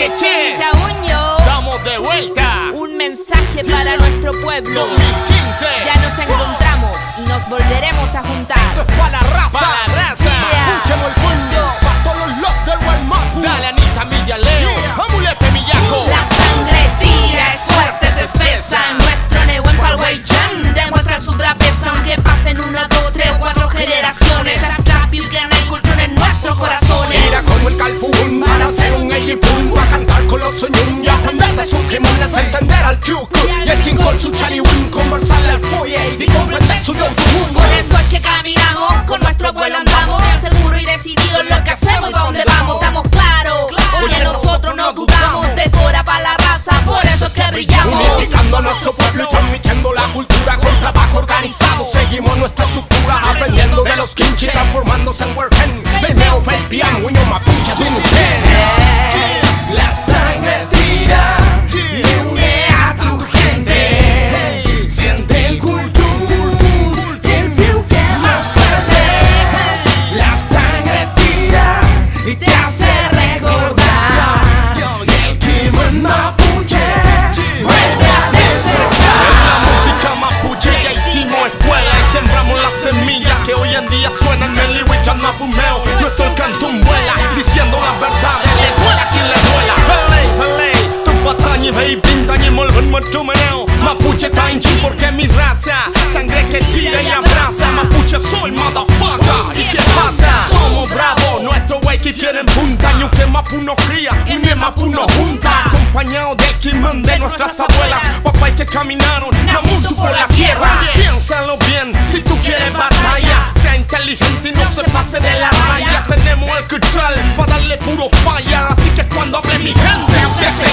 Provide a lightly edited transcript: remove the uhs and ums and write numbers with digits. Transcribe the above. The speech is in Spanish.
que che, Chauño, estamos de vuelta. un mensaje para nuestro pueblo. 2015. Ya nos encontramos y nos volveremos a juntar. Esto es pa' la raza. Pa' la raza. Yeah. Escuchemos el fondo. Pa' todos los love del Guaymapu. Dale Anita Millaleo, Yeah. Amulepe Millaco. La sangre tira, es fuerte, se expresa. Nuestro Nehuen Palwaychan demuestra su trapeza. Aunque pasen 1, 2, 3 o 4 generaciones, la trap y gana y cultura en nuestros corazones. Mira como el calfún para hacer un ejipum, pa' cantar con los soñum y aprender de su kimunas, entender al chuco y extinguir su chaliwin, conversarle al foyer y comprender su yontumum. Por eso es que caminamos, con nuestro abuelo andamos, bien seguro y decidido en lo que hacemos y pa' dónde vamos. Estamos claros, oye, nosotros no dudamos, decora pa' la raza, por eso es que brillamos. Unificando a nuestro pueblo y transmitiendo la cultura con trabajo organizado. Seguimos nuestra estructura, aprendiendo de los kimchi, transformándose en wergen. Memeo, felpian, huño, mapuche, dunuchen. La sangre tira y une a tu gente. Siente el cultur, que el view que más fuerte. La sangre tira y te hace recordar. Y el Kimun mapuche vuelve a despertar. En la música mapuche ya hicimos escuela y sembramos las semillas que hoy en día suenan en el Iwichan Mapumeo. Nuestro cantón vuela diciendo la verdad, le duela a quien le duela. Pelei, tu patañi ve y pintan y molven muerto meneo. Mapuche tainchi porque mi raza, sangre que tira y abraza. Mapuche soy motherfucker, ¿y qué pasa? Somos bravos, nuestro wey que tienen punta. Y que Mapu nos cría, y Mapu nos junta. Acompañado del Kiman de nuestras abuelas, papá y que caminaron Namuntu por la tierra. Piénsalo bien, si tú quieres batalla, sea inteligente y no se pase de la raya. Tenemos el cristal para darle puro falla, así que cuando hable mi gente, empiece